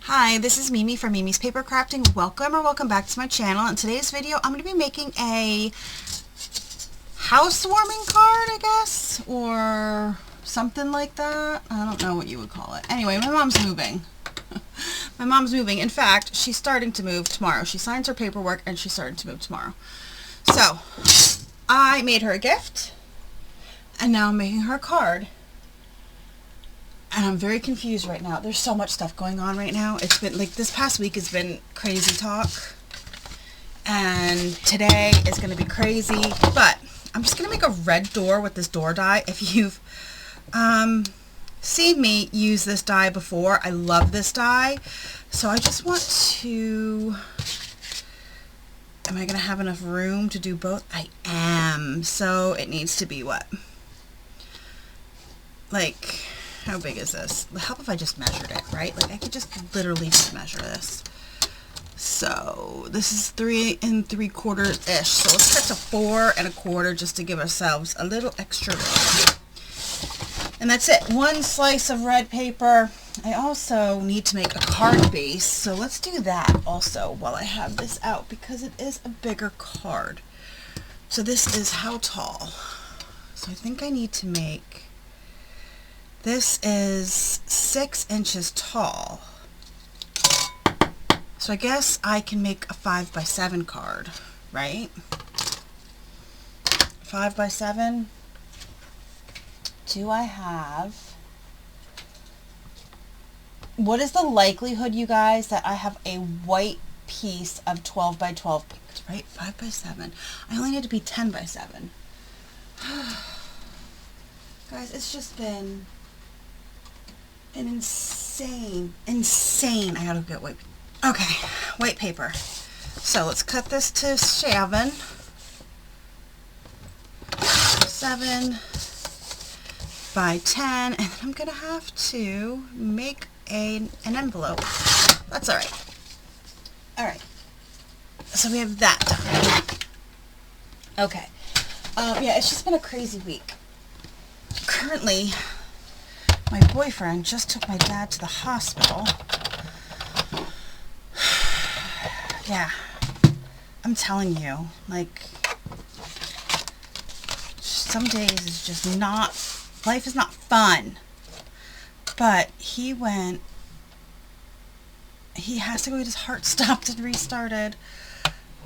Hi, this is Mimi from Mimi's Paper Crafting. Welcome back to my channel. In today's video, I'm going to be making a housewarming card, I guess, or something like that. I don't know what you would call it. Anyway, my mom's moving. My mom's moving. In fact, she's starting to move tomorrow. She signs her paperwork and she's starting to move tomorrow. So, I made her a gift, and now I'm making her a card. And I'm very confused right now. There's so much stuff going on right now. It's been like this past week has been crazy talk. And today is going to be crazy. But I'm just going to make a red door with this door die. If you've seen me use this die before, I love this die. So I just want to... Am I going to have enough room to do both? I am. So it needs to be what? Like... How big is this? How if I just measured it, right? Like I could just literally just measure this. So this is 3 3/4-ish. So let's cut to 4 1/4 just to give ourselves a little extra room. And that's it. One slice of red paper. I also need to make a card base. So let's do that also while I have this out because it is a bigger card. So this is how tall? So I think I need to make... This is 6 inches tall. So I guess I can make a 5x7 card, right? 5x7. Do I have... What is the likelihood, you guys, that I have a white piece of 12x12, right? 5x7. I only need to be 10x7. Guys, it's just been... an insane, I gotta get white, okay, white paper. So let's cut this to 7 by 10, and then I'm gonna have to make an envelope. That's alright. Alright, so we have that done. Okay, yeah, it's just been a crazy week. Currently, my boyfriend just took my dad to the hospital. Yeah, I'm telling you, like, some days is just not, life is not fun. But he has to go get his heart stopped and restarted.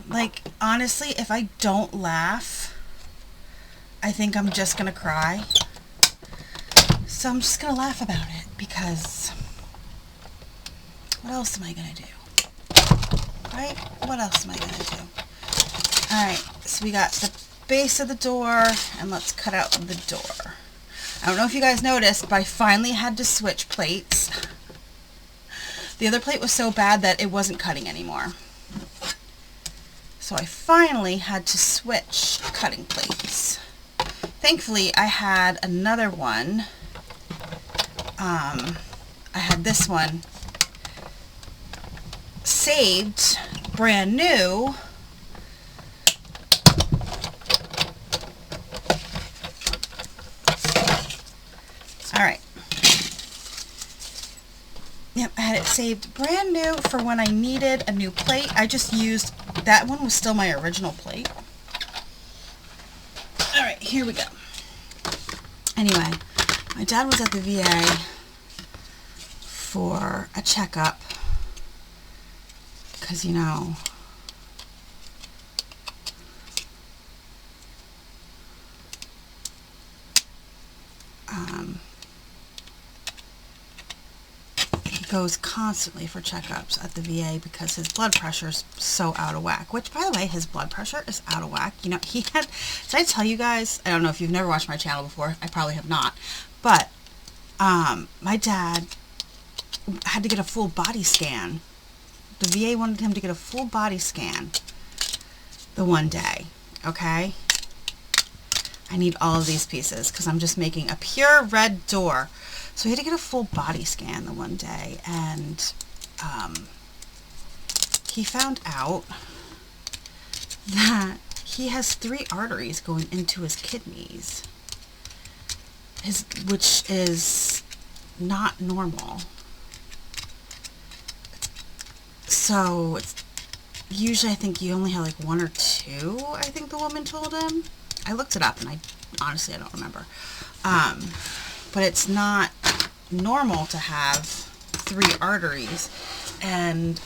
Like, honestly, if I don't laugh, I think I'm just gonna cry. So I'm just going to laugh about it because what else am I going to do? Right? What else am I going to do? Alright, so we got the base of the door, and let's cut out the door. I don't know if you guys noticed, but I finally had to switch plates. The other plate was so bad that it wasn't cutting anymore. So I finally had to switch cutting plates. Thankfully, I had another one. I had this one saved, brand new. Alright. Yep, I had it saved brand new for when I needed a new plate. I just used, that one was still my original plate. Alright, here we go. Anyway, my dad was at the VA for a checkup because, you know, he goes constantly for checkups at the VA because his blood pressure is so out of whack, which, by the way, his blood pressure is out of whack. You know, he had, did I tell you guys, I don't know if you've never watched my channel before, I probably have not, but my dad had to get a full body scan. The VA wanted him to get a full body scan the one day, okay? I need all of these pieces because I'm just making a pure red door. So he had to get a full body scan the one day, and he found out that he has 3 arteries going into his kidneys, which is not normal. So it's usually, I think you only have like 1 or 2, I think the woman told him. I looked it up and I honestly, I don't remember. But it's not normal to have 3 arteries, and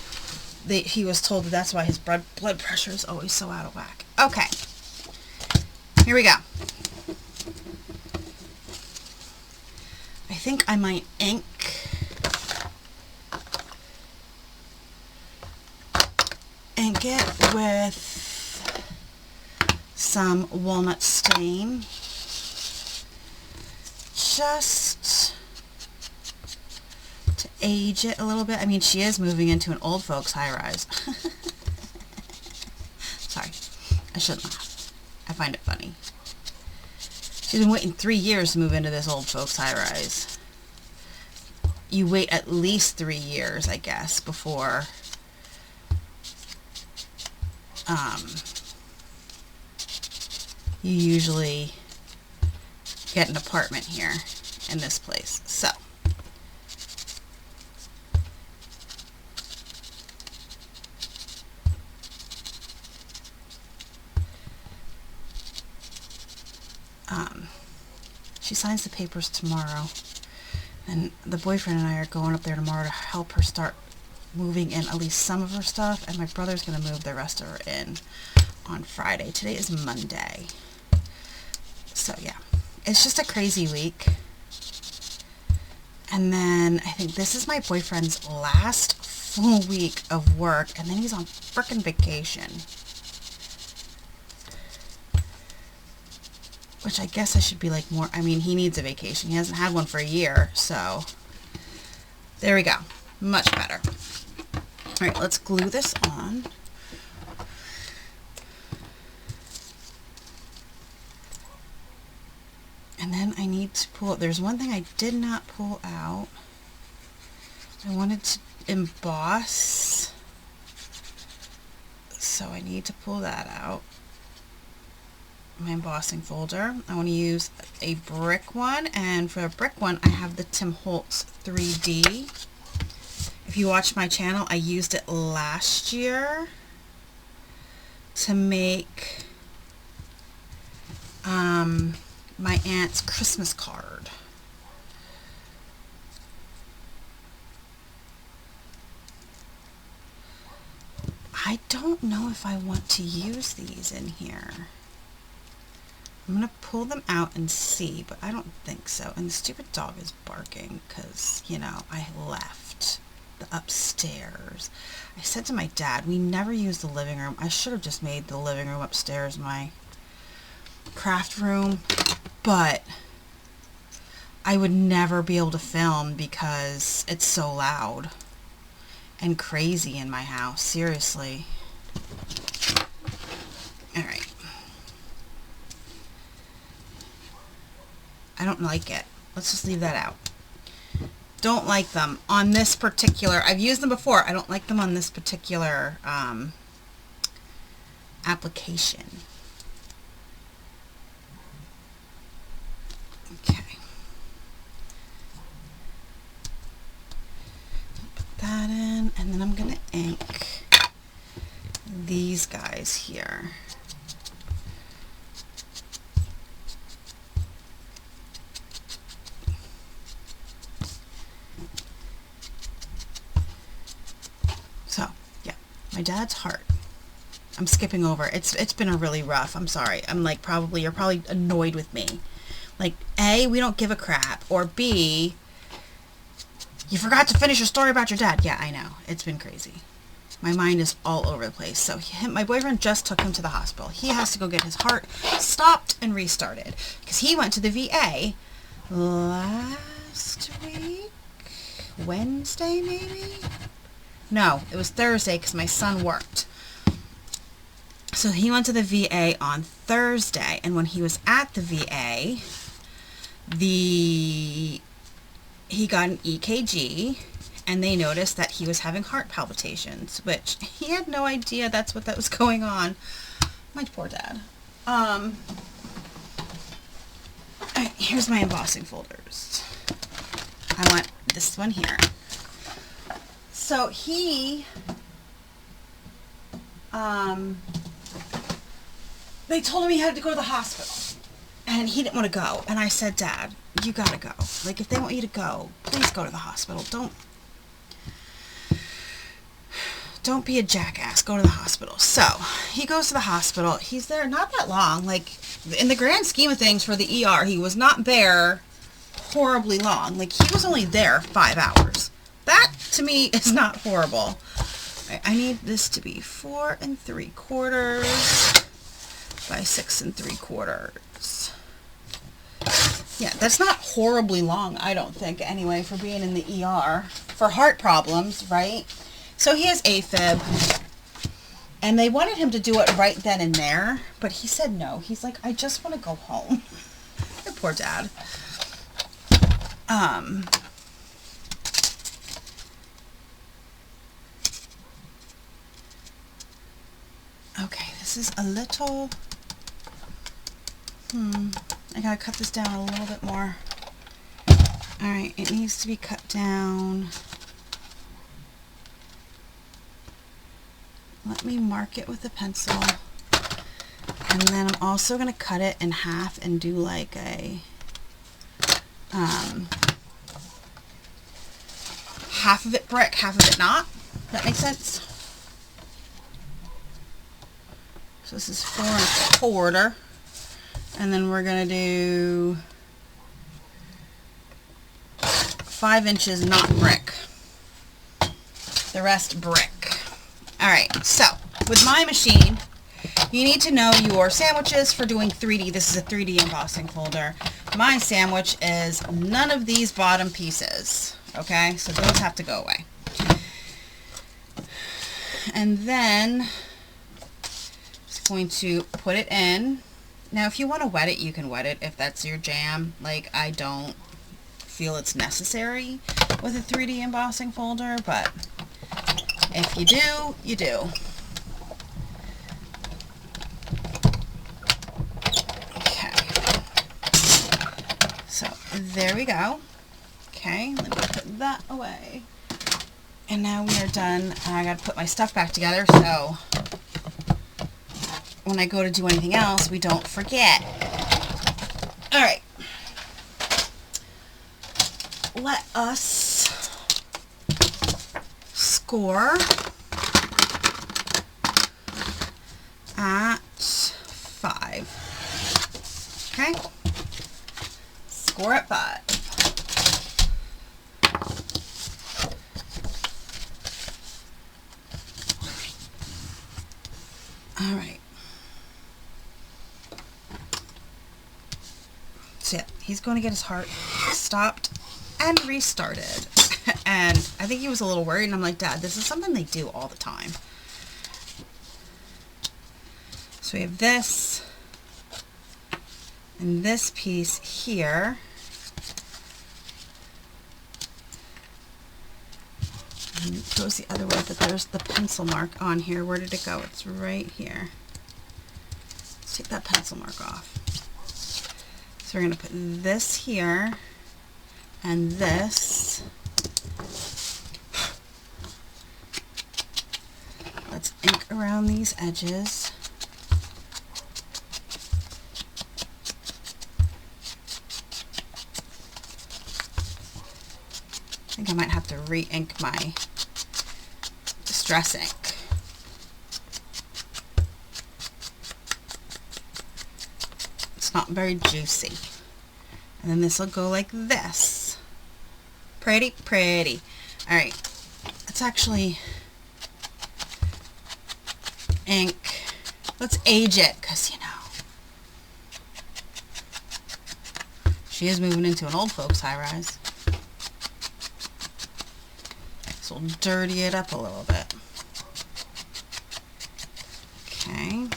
he was told that that's why his blood pressure is always so out of whack. Okay, here we go. I think I might ink it with some walnut stain, just to age it a little bit. I mean, she is moving into an old folks high-rise. Sorry, I shouldn't laugh. I find it funny. She's been waiting 3 years to move into this old folks high-rise. You wait at least 3 years, I guess, before you usually get an apartment here in this place. So she signs the papers tomorrow, and the boyfriend and I are going up there tomorrow to help her start moving in at least some of her stuff, and my brother's going to move the rest of her in on Friday. Today is Monday. So yeah, it's just a crazy week. And then I think this is my boyfriend's last full week of work, and then he's on frickin' vacation. Which I guess I should be like more, I mean, he needs a vacation. He hasn't had one for a year, so there we go. Much better. All right, let's glue this on. And then I need to pull, there's one thing I did not pull out. I wanted to emboss, so I need to pull that out. My embossing folder. I want to use a brick one, and for a brick one I have the Tim Holtz 3D. If you watch my channel, I used it last year to make my aunt's Christmas card. I don't know if I want to use these in here. I'm going to pull them out and see, but I don't think so. And the stupid dog is barking because, you know, I left the upstairs. I said to my dad, we never use the living room. I should have just made the living room upstairs my craft room, but I would never be able to film because it's so loud and crazy in my house. Seriously. All right. I don't like it. Let's just leave that out. Don't like them on this particular, I've used them before. I don't like them on this particular application. Okay. Put that in, and then I'm going to ink these guys here. So, yeah, my dad's heart. I'm skipping over. It's been a really rough. I'm sorry. I'm like, you're probably annoyed with me. Like, A, we don't give a crap, or B, you forgot to finish your story about your dad. Yeah, I know. It's been crazy. My mind is all over the place. So my boyfriend just took him to the hospital. He has to go get his heart stopped and restarted because he went to the VA last week, Wednesday maybe? No, it was Thursday because my son worked. So he went to the VA on Thursday, and when he was at the VA, he got an EKG, and they noticed that he was having heart palpitations, which he had no idea that was going on. My poor dad. Alright, here's my embossing folders. I want this one here. So he they told him he had to go to the hospital. And he didn't want to go. And I said, Dad, you gotta go. Like, if they want you to go, please go to the hospital. Don't be a jackass. Go to the hospital. So, he goes to the hospital. He's there not that long. Like, in the grand scheme of things for the ER, he was not there horribly long. Like, he was only there 5 hours. That, to me, is not horrible. I need this to be 4 3/4 by 6 3/4. Yeah, that's not horribly long, I don't think, anyway, for being in the ER. For heart problems, right? So he has AFib. And they wanted him to do it right then and there. But he said no. He's like, I just want to go home. Poor Dad. Okay, this is a little... I gotta cut this down a little bit more. Alright, it needs to be cut down. Let me mark it with a pencil. And then I'm also gonna cut it in half and do like a half of it brick, half of it not. That makes sense? So this is 4 1/4. And then we're going to do 5 inches not brick. The rest brick. Alright, so with my machine, you need to know your sandwiches for doing 3D. This is a 3D embossing folder. My sandwich is none of these bottom pieces. Okay, so those have to go away. And then just going to put it in. Now, if you want to wet it, you can wet it if that's your jam. Like, I don't feel it's necessary with a 3D embossing folder, but if you do, you do. Okay. So, there we go. Okay, let me put that away. And now we are done. I gotta put my stuff back together, so when I go to do anything else, we don't forget. Alright. Let us score at 5. Okay? Score at 5. Alright. He's going to get his heart stopped and restarted. And I think he was a little worried, and I'm like, Dad, this is something they do all the time. So we have this and this piece here. And it goes the other way, but there's the pencil mark on here. Where did it go? It's right here. Let's take that pencil mark off. So we're going to put this here and this. Let's ink around these edges. I think I might have to re-ink my distress ink. Not very juicy. And then this will go like this. Pretty, pretty. Alright. Let's actually ink. Let's age it, because, you know, she is moving into an old folks high-rise. So we'll dirty it up a little bit. Okay.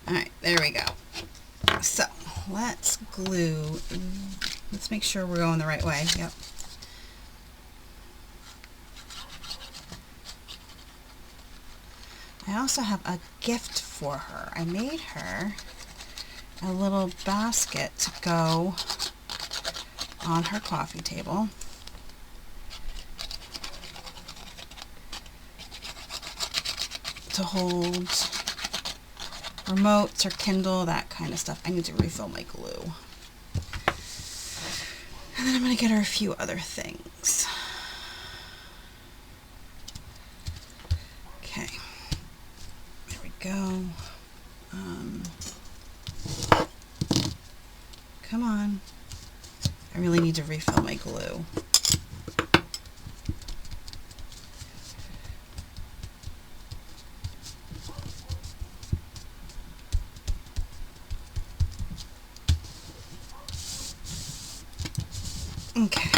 Alright, there we go. So, let's glue. Let's make sure we're going the right way. Yep. I also have a gift for her. I made her a little basket to go on her coffee table. To hold remotes or Kindle, that kind of stuff. I need to refill my glue. And then I'm going to get her a few other things. Okay. There we go. Come on. I really need to refill my glue. Okay.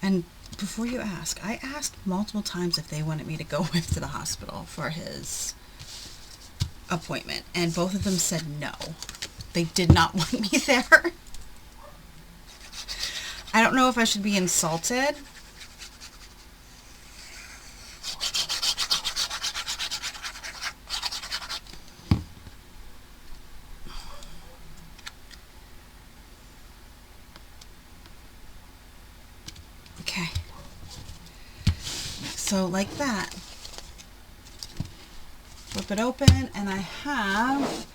And before you ask, I asked multiple times if they wanted me to go with to the hospital for his appointment, and both of them said no. They did not want me there. I don't know if I should be insulted. Okay. So like that. Flip it open, and I have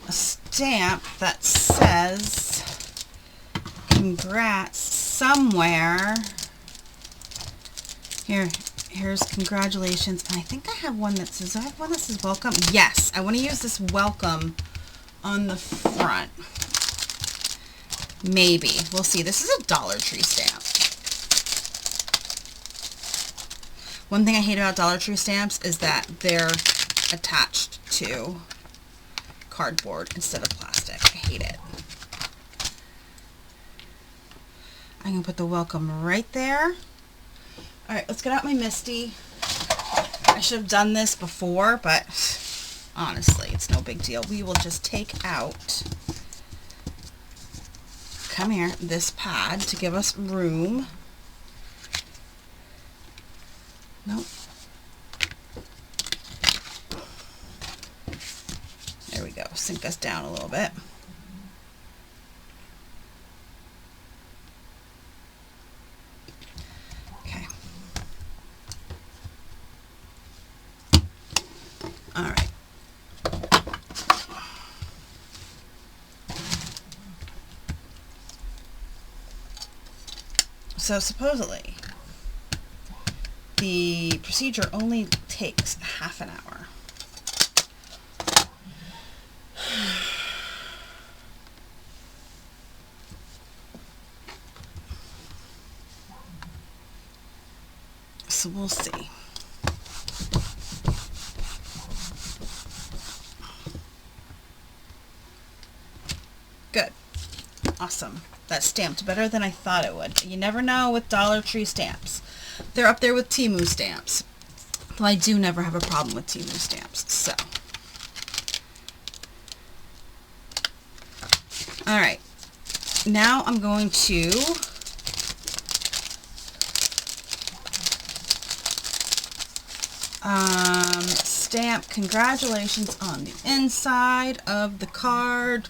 a stamp that says congrats somewhere. Here's congratulations. And I think I have one that says, do I have one that says welcome? Yes, I want to use this welcome on the front. Maybe. We'll see. This is a Dollar Tree stamp. One thing I hate about Dollar Tree stamps is that they're attached to cardboard instead of plastic. I hate it. I'm going to put the welcome right there. Alright, let's get out my Misty. I should have done this before, but honestly, it's no big deal. We will just take out, come here, this pad to give us room. Nope. There we go. Sink us down a little bit. Okay. All right. So supposedly, the procedure only takes half an hour. So we'll see. Good. Awesome. That stamped better than I thought it would. You never know with Dollar Tree stamps. They're up there with Temu stamps. Though I do never have a problem with Temu stamps. So. Alright. Now I'm going to stamp congratulations on the inside of the card.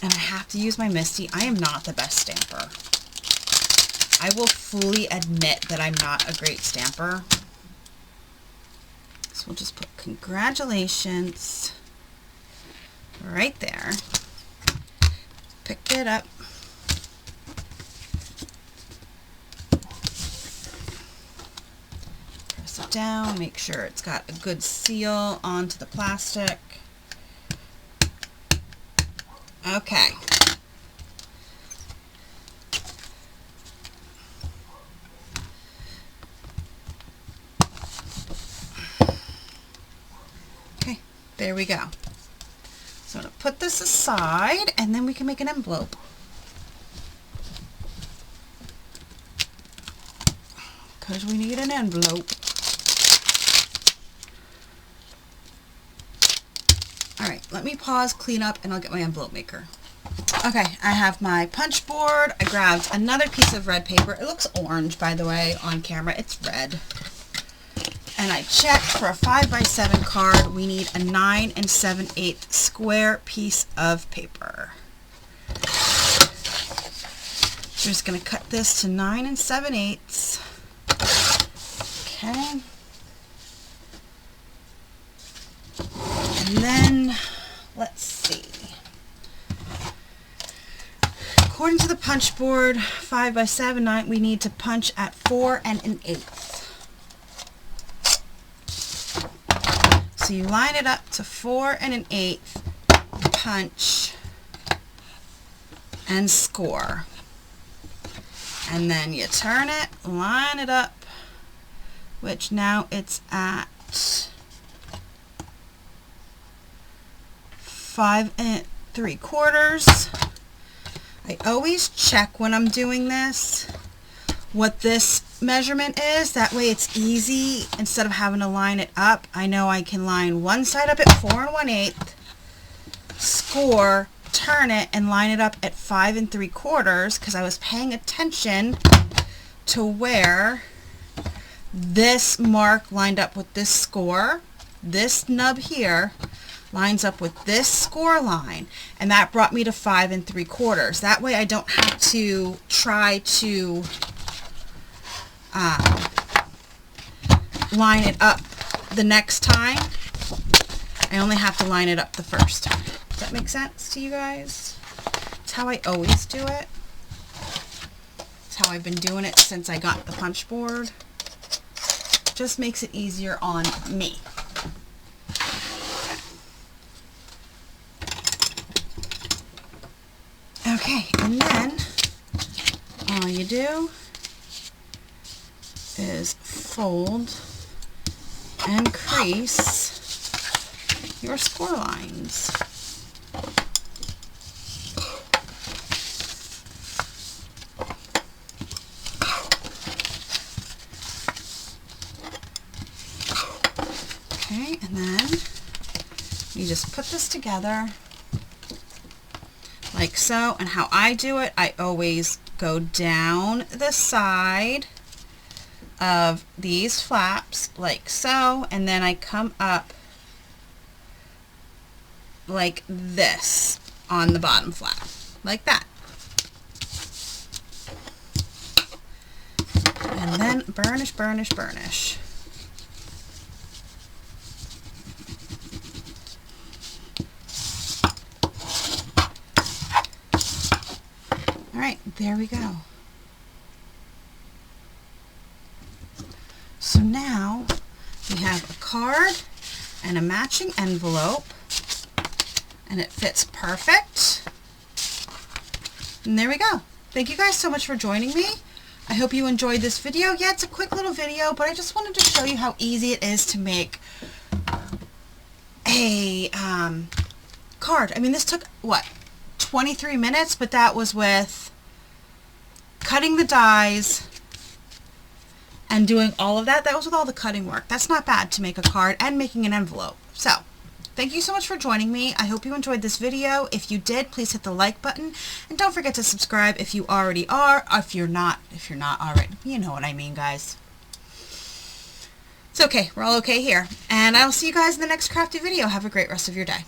And I have to use my Misty. I am not the best stamper. I will fully admit that I'm not a great stamper. So we'll just put congratulations right there. Pick it up. Press it down. Make sure it's got a good seal onto the plastic. Okay. Okay, there we go. So I'm going to put this aside, and then we can make an envelope. because we need an envelope. Alright, let me pause, clean up, and I'll get my envelope maker. Okay, I have my punch board. I grabbed another piece of red paper. It looks orange, by the way, on camera. It's red. And I checked for a 5x7 card. We need a 9 7/8 square piece of paper. So I'm just going to cut this to 9 7/8. Okay. And then, let's see. According to the punch board, 5x7, we need to punch at 4 1/8. So you line it up to 4 1/8, punch, and score. And then you turn it, line it up, which now it's at 5 3/4. I always check when I'm doing this what this measurement is. That way it's easy. Instead of having to line it up, I know I can line one side up at 4 1/8, score, turn it, and line it up at 5 3/4, because I was paying attention to where this mark lined up with this score. This nub here lines up with this score line, and that brought me to 5 3/4. That way I don't have to try to line it up the next time. I only have to line it up the first time. Does that make sense to you guys? It's how I always do it. It's how I've been doing it since I got the punch board. Just makes it easier on me. Okay, and then all you do is fold and crease your score lines. Okay, and then you just put this together like so. And how I do it, I always go down the side of these flaps like so, and then I come up like this on the bottom flap, like that. And then burnish, burnish, burnish. Alright, there we go. So now we have a card and a matching envelope, and it fits perfect. And there we go. Thank you guys so much for joining me. I hope you enjoyed this video. Yeah, it's a quick little video, but I just wanted to show you how easy it is to make a card. I mean, this took, what, 23 minutes, but that was with cutting the dies and doing all of that. That was with all the cutting work. That's not bad to make a card and making an envelope. So, thank you so much for joining me. I hope you enjoyed this video. If you did, please hit the like button. And don't forget to subscribe if you already are. If you're not already. You know what I mean, guys. It's okay. We're all okay here. And I'll see you guys in the next crafty video. Have a great rest of your day.